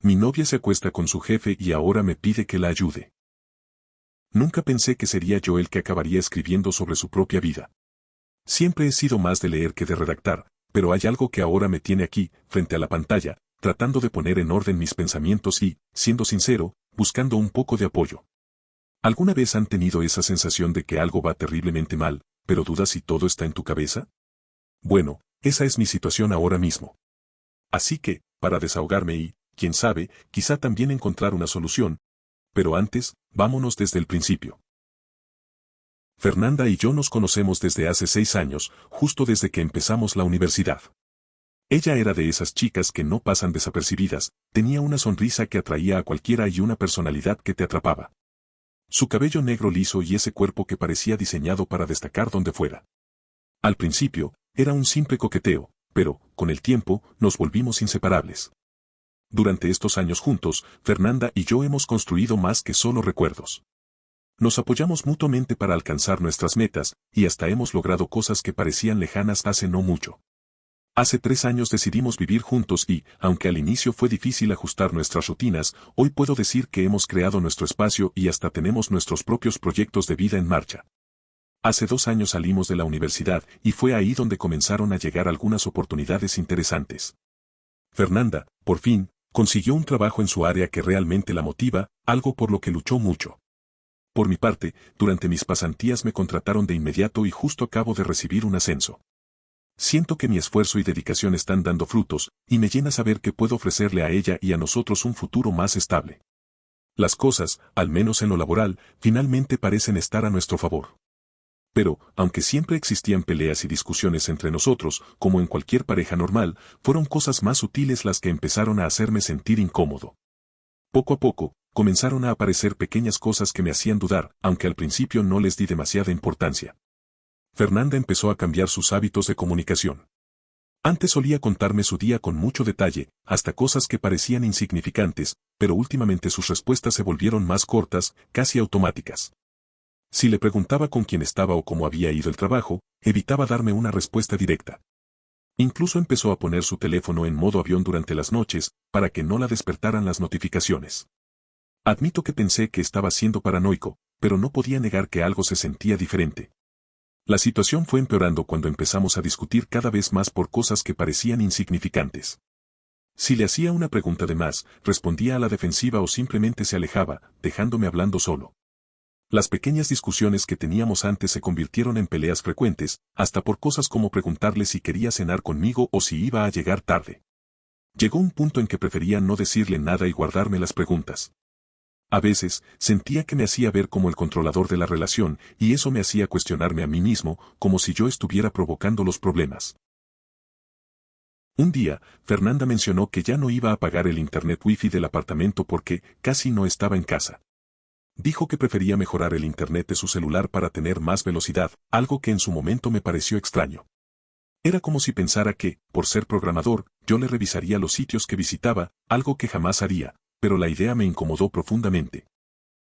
Mi novia se acuesta con su jefe y ahora me pide que la ayude. Nunca pensé que sería yo el que acabaría escribiendo sobre su propia vida. Siempre he sido más de leer que de redactar, pero hay algo que ahora me tiene aquí, frente a la pantalla, tratando de poner en orden mis pensamientos y, siendo sincero, buscando un poco de apoyo. ¿Alguna vez han tenido esa sensación de que algo va terriblemente mal, pero dudas si todo está en tu cabeza? Bueno, esa es mi situación ahora mismo. Así que, para desahogarme y, quién sabe, quizá también encontrar una solución. Pero antes, vámonos desde el principio. Fernanda y yo nos conocemos desde hace 6 años, justo desde que empezamos la universidad. Ella era de esas chicas que no pasan desapercibidas, tenía una sonrisa que atraía a cualquiera y una personalidad que te atrapaba. Su cabello negro liso y ese cuerpo que parecía diseñado para destacar donde fuera. Al principio, era un simple coqueteo, pero, con el tiempo, nos volvimos inseparables. Durante estos años juntos, Fernanda y yo hemos construido más que solo recuerdos. Nos apoyamos mutuamente para alcanzar nuestras metas, y hasta hemos logrado cosas que parecían lejanas hace no mucho. Hace 3 años decidimos vivir juntos y, aunque al inicio fue difícil ajustar nuestras rutinas, hoy puedo decir que hemos creado nuestro espacio y hasta tenemos nuestros propios proyectos de vida en marcha. Hace 2 años salimos de la universidad y fue ahí donde comenzaron a llegar algunas oportunidades interesantes. Fernanda, por fin, consiguió un trabajo en su área que realmente la motiva, algo por lo que luchó mucho. Por mi parte, durante mis pasantías me contrataron de inmediato y justo acabo de recibir un ascenso. Siento que mi esfuerzo y dedicación están dando frutos, y me llena saber que puedo ofrecerle a ella y a nosotros un futuro más estable. Las cosas, al menos en lo laboral, finalmente parecen estar a nuestro favor. Pero, aunque siempre existían peleas y discusiones entre nosotros, como en cualquier pareja normal, fueron cosas más sutiles las que empezaron a hacerme sentir incómodo. Poco a poco, comenzaron a aparecer pequeñas cosas que me hacían dudar, aunque al principio no les di demasiada importancia. Fernanda empezó a cambiar sus hábitos de comunicación. Antes solía contarme su día con mucho detalle, hasta cosas que parecían insignificantes, pero últimamente sus respuestas se volvieron más cortas, casi automáticas. Si le preguntaba con quién estaba o cómo había ido el trabajo, evitaba darme una respuesta directa. Incluso empezó a poner su teléfono en modo avión durante las noches, para que no la despertaran las notificaciones. Admito que pensé que estaba siendo paranoico, pero no podía negar que algo se sentía diferente. La situación fue empeorando cuando empezamos a discutir cada vez más por cosas que parecían insignificantes. Si le hacía una pregunta de más, respondía a la defensiva o simplemente se alejaba, dejándome hablando solo. Las pequeñas discusiones que teníamos antes se convirtieron en peleas frecuentes, hasta por cosas como preguntarle si quería cenar conmigo o si iba a llegar tarde. Llegó un punto en que prefería no decirle nada y guardarme las preguntas. A veces, sentía que me hacía ver como el controlador de la relación, y eso me hacía cuestionarme a mí mismo, como si yo estuviera provocando los problemas. Un día, Fernanda mencionó que ya no iba a pagar el internet wifi del apartamento porque casi no estaba en casa. Dijo que prefería mejorar el internet de su celular para tener más velocidad, algo que en su momento me pareció extraño. Era como si pensara que, por ser programador, yo le revisaría los sitios que visitaba, algo que jamás haría, pero la idea me incomodó profundamente.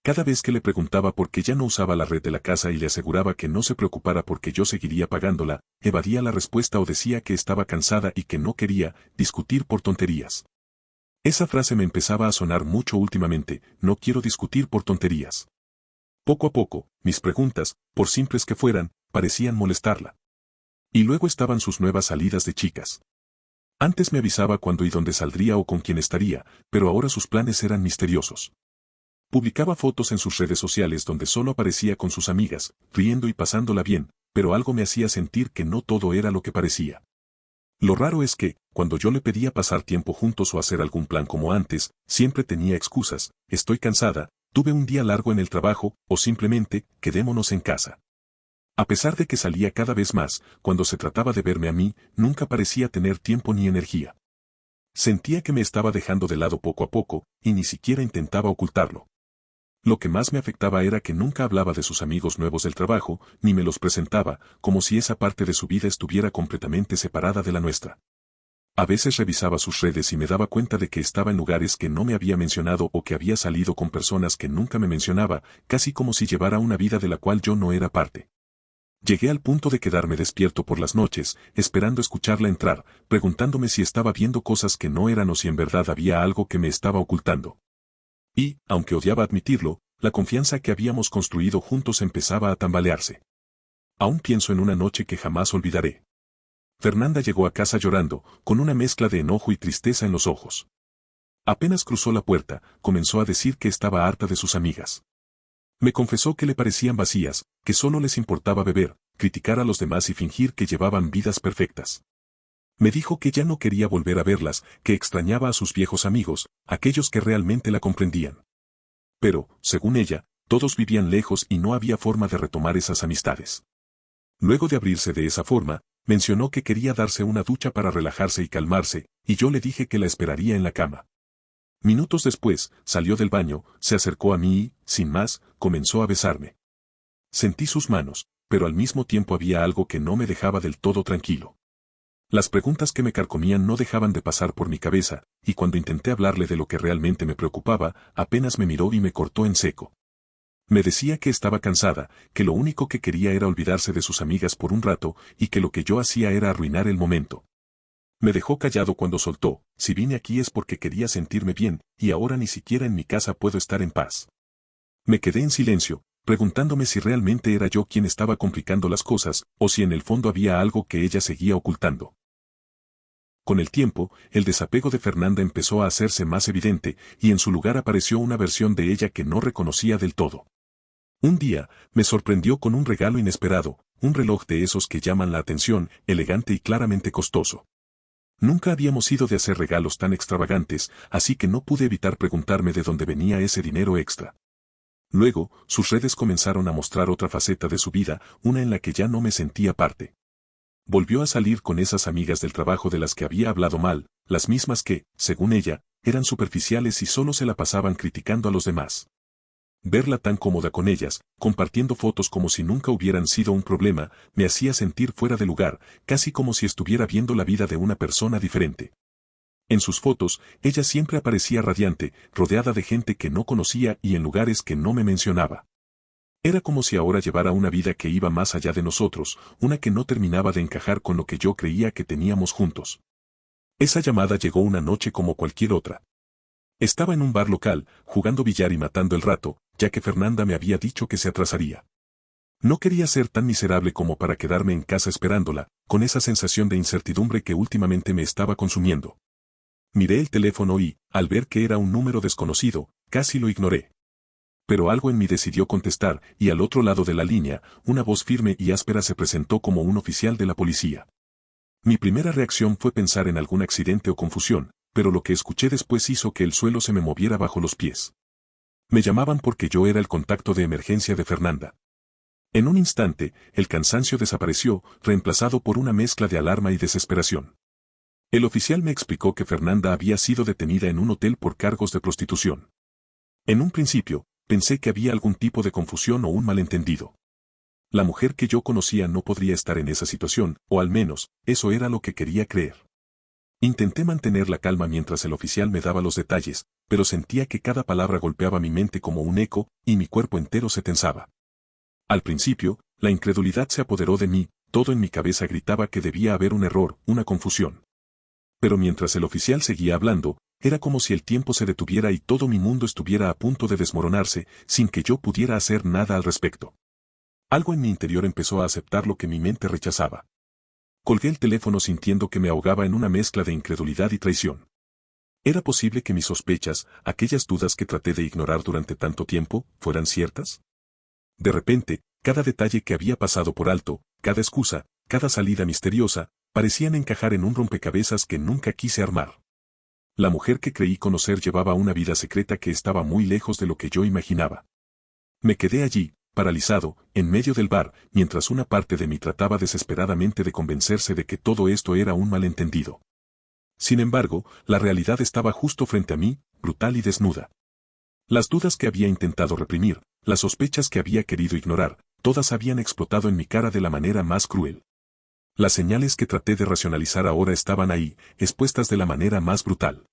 Cada vez que le preguntaba por qué ya no usaba la red de la casa y le aseguraba que no se preocupara porque yo seguiría pagándola, evadía la respuesta o decía que estaba cansada y que no quería discutir por tonterías. Esa frase me empezaba a sonar mucho últimamente, no quiero discutir por tonterías. Poco a poco, mis preguntas, por simples que fueran, parecían molestarla. Y luego estaban sus nuevas salidas de chicas. Antes me avisaba cuándo y dónde saldría o con quién estaría, pero ahora sus planes eran misteriosos. Publicaba fotos en sus redes sociales donde solo aparecía con sus amigas, riendo y pasándola bien, pero algo me hacía sentir que no todo era lo que parecía. Lo raro es que, cuando yo le pedía pasar tiempo juntos o hacer algún plan como antes, siempre tenía excusas, estoy cansada, tuve un día largo en el trabajo, o simplemente, quedémonos en casa. A pesar de que salía cada vez más, cuando se trataba de verme a mí, nunca parecía tener tiempo ni energía. Sentía que me estaba dejando de lado poco a poco, y ni siquiera intentaba ocultarlo. Lo que más me afectaba era que nunca hablaba de sus amigos nuevos del trabajo, ni me los presentaba, como si esa parte de su vida estuviera completamente separada de la nuestra. A veces revisaba sus redes y me daba cuenta de que estaba en lugares que no me había mencionado o que había salido con personas que nunca me mencionaba, casi como si llevara una vida de la cual yo no era parte. Llegué al punto de quedarme despierto por las noches, esperando escucharla entrar, preguntándome si estaba viendo cosas que no eran o si en verdad había algo que me estaba ocultando. Y, aunque odiaba admitirlo, la confianza que habíamos construido juntos empezaba a tambalearse. Aún pienso en una noche que jamás olvidaré. Fernanda llegó a casa llorando, con una mezcla de enojo y tristeza en los ojos. Apenas cruzó la puerta, comenzó a decir que estaba harta de sus amigas. Me confesó que le parecían vacías, que solo les importaba beber, criticar a los demás y fingir que llevaban vidas perfectas. Me dijo que ya no quería volver a verlas, que extrañaba a sus viejos amigos, aquellos que realmente la comprendían. Pero, según ella, todos vivían lejos y no había forma de retomar esas amistades. Luego de abrirse de esa forma, mencionó que quería darse una ducha para relajarse y calmarse, y yo le dije que la esperaría en la cama. Minutos después, salió del baño, se acercó a mí y, sin más, comenzó a besarme. Sentí sus manos, pero al mismo tiempo había algo que no me dejaba del todo tranquilo. Las preguntas que me carcomían no dejaban de pasar por mi cabeza, y cuando intenté hablarle de lo que realmente me preocupaba, apenas me miró y me cortó en seco. Me decía que estaba cansada, que lo único que quería era olvidarse de sus amigas por un rato, y que lo que yo hacía era arruinar el momento. Me dejó callado cuando soltó: si vine aquí es porque quería sentirme bien, y ahora ni siquiera en mi casa puedo estar en paz. Me quedé en silencio, preguntándome si realmente era yo quien estaba complicando las cosas, o si en el fondo había algo que ella seguía ocultando. Con el tiempo, el desapego de Fernanda empezó a hacerse más evidente, y en su lugar apareció una versión de ella que no reconocía del todo. Un día, me sorprendió con un regalo inesperado, un reloj de esos que llaman la atención, elegante y claramente costoso. Nunca habíamos ido de hacer regalos tan extravagantes, así que no pude evitar preguntarme de dónde venía ese dinero extra. Luego, sus redes comenzaron a mostrar otra faceta de su vida, una en la que ya no me sentía parte. Volvió a salir con esas amigas del trabajo de las que había hablado mal, las mismas que, según ella, eran superficiales y solo se la pasaban criticando a los demás. Verla tan cómoda con ellas, compartiendo fotos como si nunca hubieran sido un problema, me hacía sentir fuera de lugar, casi como si estuviera viendo la vida de una persona diferente. En sus fotos, ella siempre aparecía radiante, rodeada de gente que no conocía y en lugares que no me mencionaba. Era como si ahora llevara una vida que iba más allá de nosotros, una que no terminaba de encajar con lo que yo creía que teníamos juntos. Esa llamada llegó una noche como cualquier otra. Estaba en un bar local, jugando billar y matando el rato, ya que Fernanda me había dicho que se atrasaría. No quería ser tan miserable como para quedarme en casa esperándola, con esa sensación de incertidumbre que últimamente me estaba consumiendo. Miré el teléfono y, al ver que era un número desconocido, casi lo ignoré. Pero algo en mí decidió contestar, y al otro lado de la línea, una voz firme y áspera se presentó como un oficial de la policía. Mi primera reacción fue pensar en algún accidente o confusión, pero lo que escuché después hizo que el suelo se me moviera bajo los pies. Me llamaban porque yo era el contacto de emergencia de Fernanda. En un instante, el cansancio desapareció, reemplazado por una mezcla de alarma y desesperación. El oficial me explicó que Fernanda había sido detenida en un hotel por cargos de prostitución. En un principio, pensé que había algún tipo de confusión o un malentendido. La mujer que yo conocía no podría estar en esa situación, o al menos, eso era lo que quería creer. Intenté mantener la calma mientras el oficial me daba los detalles, pero sentía que cada palabra golpeaba mi mente como un eco, y mi cuerpo entero se tensaba. Al principio, la incredulidad se apoderó de mí, todo en mi cabeza gritaba que debía haber un error, una confusión. Pero mientras el oficial seguía hablando, era como si el tiempo se detuviera y todo mi mundo estuviera a punto de desmoronarse, sin que yo pudiera hacer nada al respecto. Algo en mi interior empezó a aceptar lo que mi mente rechazaba. Colgué el teléfono sintiendo que me ahogaba en una mezcla de incredulidad y traición. ¿Era posible que mis sospechas, aquellas dudas que traté de ignorar durante tanto tiempo, fueran ciertas? De repente, cada detalle que había pasado por alto, cada excusa, cada salida misteriosa, parecían encajar en un rompecabezas que nunca quise armar. La mujer que creí conocer llevaba una vida secreta que estaba muy lejos de lo que yo imaginaba. Me quedé allí, paralizado, en medio del bar, mientras una parte de mí trataba desesperadamente de convencerse de que todo esto era un malentendido. Sin embargo, la realidad estaba justo frente a mí, brutal y desnuda. Las dudas que había intentado reprimir, las sospechas que había querido ignorar, todas habían explotado en mi cara de la manera más cruel. Las señales que traté de racionalizar ahora estaban ahí, expuestas de la manera más brutal.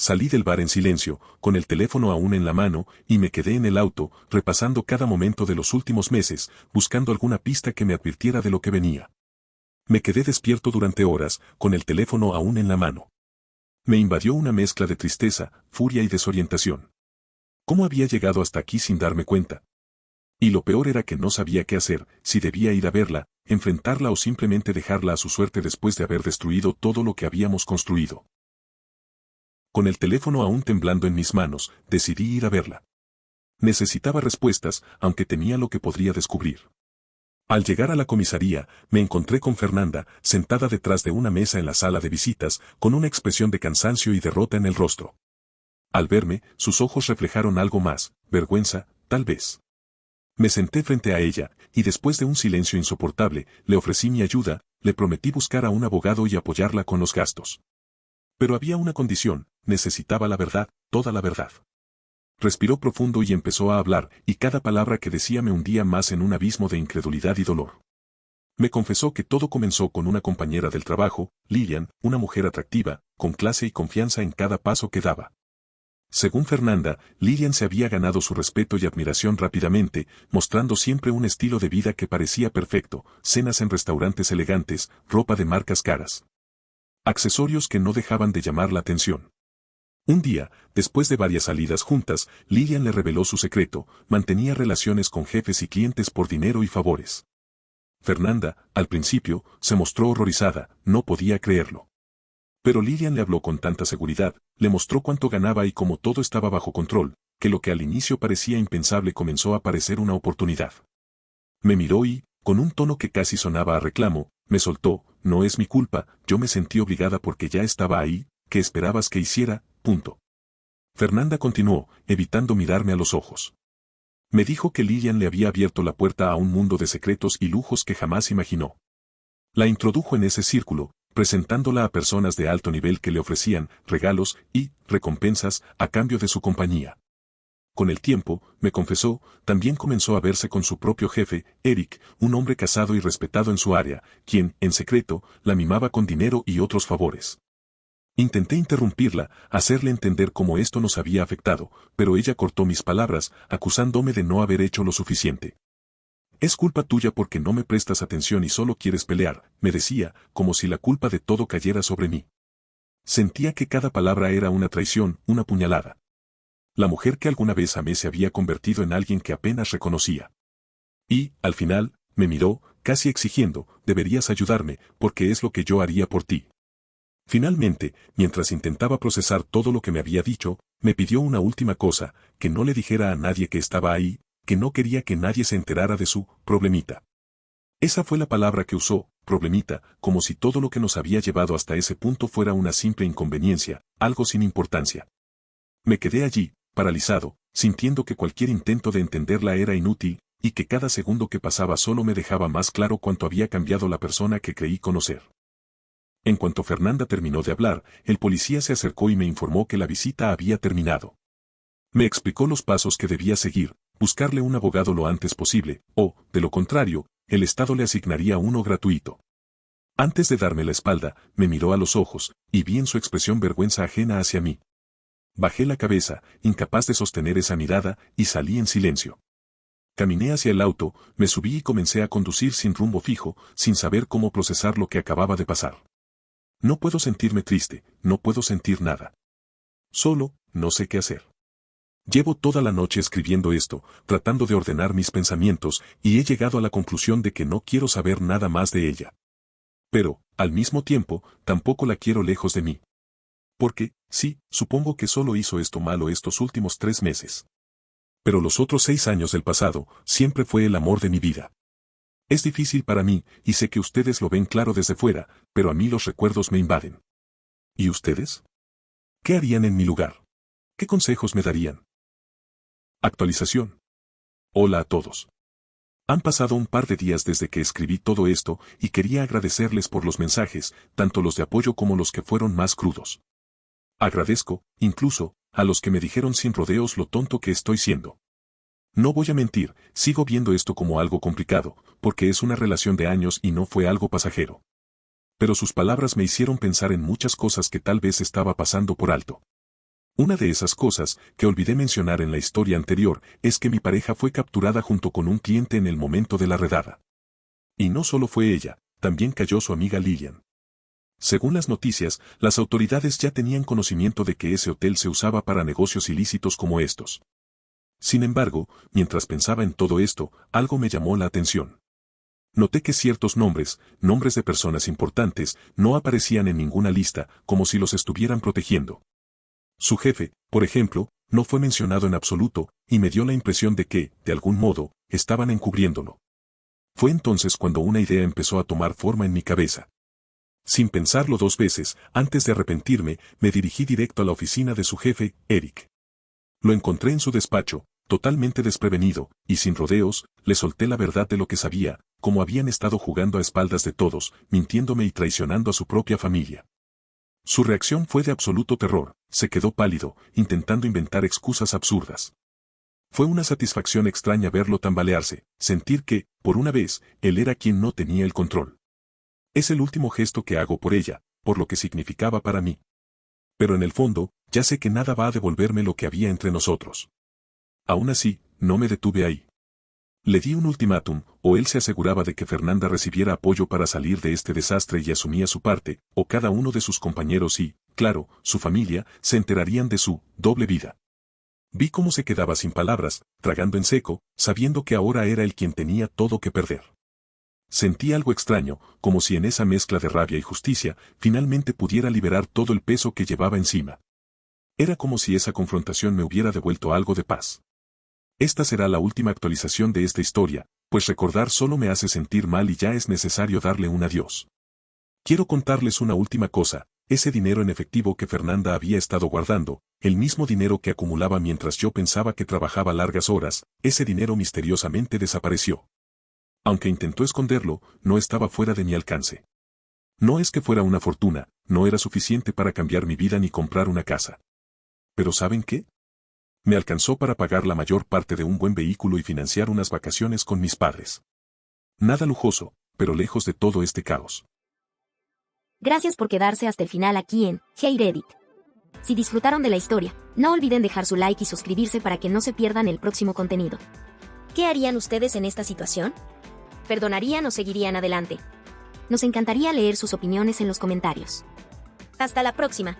Salí del bar en silencio, con el teléfono aún en la mano, y me quedé en el auto, repasando cada momento de los últimos meses, buscando alguna pista que me advirtiera de lo que venía. Me quedé despierto durante horas, con el teléfono aún en la mano. Me invadió una mezcla de tristeza, furia y desorientación. ¿Cómo había llegado hasta aquí sin darme cuenta? Y lo peor era que no sabía qué hacer, si debía ir a verla, enfrentarla o simplemente dejarla a su suerte después de haber destruido todo lo que habíamos construido. Con el teléfono aún temblando en mis manos, decidí ir a verla. Necesitaba respuestas, aunque temía lo que podría descubrir. Al llegar a la comisaría, me encontré con Fernanda, sentada detrás de una mesa en la sala de visitas, con una expresión de cansancio y derrota en el rostro. Al verme, sus ojos reflejaron algo más, vergüenza, tal vez. Me senté frente a ella, y después de un silencio insoportable, le ofrecí mi ayuda, le prometí buscar a un abogado y apoyarla con los gastos. Pero había una condición, necesitaba la verdad, toda la verdad. Respiró profundo y empezó a hablar, y cada palabra que decía me hundía más en un abismo de incredulidad y dolor. Me confesó que todo comenzó con una compañera del trabajo, Lilian, una mujer atractiva, con clase y confianza en cada paso que daba. Según Fernanda, Lilian se había ganado su respeto y admiración rápidamente, mostrando siempre un estilo de vida que parecía perfecto, cenas en restaurantes elegantes, ropa de marcas caras. Accesorios que no dejaban de llamar la atención. Un día, después de varias salidas juntas, Lilian le reveló su secreto, mantenía relaciones con jefes y clientes por dinero y favores. Fernanda, al principio, se mostró horrorizada, no podía creerlo. Pero Lilian le habló con tanta seguridad, le mostró cuánto ganaba y cómo todo estaba bajo control, que lo que al inicio parecía impensable comenzó a parecer una oportunidad. Me miró y, con un tono que casi sonaba a reclamo, me soltó, no es mi culpa, yo me sentí obligada porque ya estaba ahí, ¿qué esperabas que hiciera? Punto. Fernanda continuó, evitando mirarme a los ojos. Me dijo que Lilian le había abierto la puerta a un mundo de secretos y lujos que jamás imaginó. La introdujo en ese círculo, presentándola a personas de alto nivel que le ofrecían regalos y recompensas a cambio de su compañía. Con el tiempo, me confesó, también comenzó a verse con su propio jefe, Eric, un hombre casado y respetado en su área, quien, en secreto, la mimaba con dinero y otros favores. Intenté interrumpirla, hacerle entender cómo esto nos había afectado, pero ella cortó mis palabras, acusándome de no haber hecho lo suficiente. Es culpa tuya porque no me prestas atención y solo quieres pelear, me decía, como si la culpa de todo cayera sobre mí. Sentía que cada palabra era una traición, una puñalada. La mujer que alguna vez amé se había convertido en alguien que apenas reconocía. Y, al final, me miró, casi exigiendo, deberías ayudarme, porque es lo que yo haría por ti. Finalmente, mientras intentaba procesar todo lo que me había dicho, me pidió una última cosa, que no le dijera a nadie que estaba ahí, que no quería que nadie se enterara de su problemita. Esa fue la palabra que usó, problemita, como si todo lo que nos había llevado hasta ese punto fuera una simple inconveniencia, algo sin importancia. Me quedé allí, paralizado, sintiendo que cualquier intento de entenderla era inútil, y que cada segundo que pasaba solo me dejaba más claro cuánto había cambiado la persona que creí conocer. En cuanto Fernanda terminó de hablar, el policía se acercó y me informó que la visita había terminado. Me explicó los pasos que debía seguir, buscarle un abogado lo antes posible, o, de lo contrario, el Estado le asignaría uno gratuito. Antes de darme la espalda, me miró a los ojos, y vi en su expresión vergüenza ajena hacia mí. Bajé la cabeza, incapaz de sostener esa mirada, y salí en silencio. Caminé hacia el auto, me subí y comencé a conducir sin rumbo fijo, sin saber cómo procesar lo que acababa de pasar. No puedo sentirme triste, no puedo sentir nada. Solo, no sé qué hacer. Llevo toda la noche escribiendo esto, tratando de ordenar mis pensamientos, y he llegado a la conclusión de que no quiero saber nada más de ella. Pero, al mismo tiempo, tampoco la quiero lejos de mí. Porque, sí, supongo que solo hizo esto malo estos últimos 3 meses. Pero los otros 6 años del pasado, siempre fue el amor de mi vida. Es difícil para mí, y sé que ustedes lo ven claro desde fuera, pero a mí los recuerdos me invaden. ¿Y ustedes? ¿Qué harían en mi lugar? ¿Qué consejos me darían? Actualización. Hola a todos. Han pasado un par de días desde que escribí todo esto, y quería agradecerles por los mensajes, tanto los de apoyo como los que fueron más crudos. Agradezco, incluso, a los que me dijeron sin rodeos lo tonto que estoy siendo. No voy a mentir, sigo viendo esto como algo complicado, porque es una relación de años y no fue algo pasajero. Pero sus palabras me hicieron pensar en muchas cosas que tal vez estaba pasando por alto. Una de esas cosas que olvidé mencionar en la historia anterior es que mi pareja fue capturada junto con un cliente en el momento de la redada. Y no solo fue ella, también cayó su amiga Lillian. Según las noticias, las autoridades ya tenían conocimiento de que ese hotel se usaba para negocios ilícitos como estos. Sin embargo, mientras pensaba en todo esto, algo me llamó la atención. Noté que ciertos nombres de personas importantes, no aparecían en ninguna lista, como si los estuvieran protegiendo. Su jefe, por ejemplo, no fue mencionado en absoluto, y me dio la impresión de que, de algún modo, estaban encubriéndolo. Fue entonces cuando una idea empezó a tomar forma en mi cabeza. Sin pensarlo dos veces, antes de arrepentirme, me dirigí directo a la oficina de su jefe, Eric. Lo encontré en su despacho, totalmente desprevenido, y sin rodeos, le solté la verdad de lo que sabía, cómo habían estado jugando a espaldas de todos, mintiéndome y traicionando a su propia familia. Su reacción fue de absoluto terror, se quedó pálido, intentando inventar excusas absurdas. Fue una satisfacción extraña verlo tambalearse, sentir que, por una vez, él era quien no tenía el control. Es el último gesto que hago por ella, por lo que significaba para mí. Pero en el fondo, ya sé que nada va a devolverme lo que había entre nosotros. Aún así, no me detuve ahí. Le di un ultimátum, o él se aseguraba de que Fernanda recibiera apoyo para salir de este desastre y asumía su parte, o cada uno de sus compañeros y, claro, su familia, se enterarían de su doble vida. Vi cómo se quedaba sin palabras, tragando en seco, sabiendo que ahora era él quien tenía todo que perder. Sentí algo extraño, como si en esa mezcla de rabia y justicia, finalmente pudiera liberar todo el peso que llevaba encima. Era como si esa confrontación me hubiera devuelto algo de paz. Esta será la última actualización de esta historia, pues recordar solo me hace sentir mal y ya es necesario darle un adiós. Quiero contarles una última cosa, ese dinero en efectivo que Fernanda había estado guardando, el mismo dinero que acumulaba mientras yo pensaba que trabajaba largas horas, ese dinero misteriosamente desapareció. Aunque intentó esconderlo, no estaba fuera de mi alcance. No es que fuera una fortuna, no era suficiente para cambiar mi vida ni comprar una casa. Pero ¿saben qué? Me alcanzó para pagar la mayor parte de un buen vehículo y financiar unas vacaciones con mis padres. Nada lujoso, pero lejos de todo este caos. Gracias por quedarse hasta el final aquí en Hey Reddit. Si disfrutaron de la historia, no olviden dejar su like y suscribirse para que no se pierdan el próximo contenido. ¿Qué harían ustedes en esta situación? ¿Perdonarían o seguirían adelante? Nos encantaría leer sus opiniones en los comentarios. Hasta la próxima.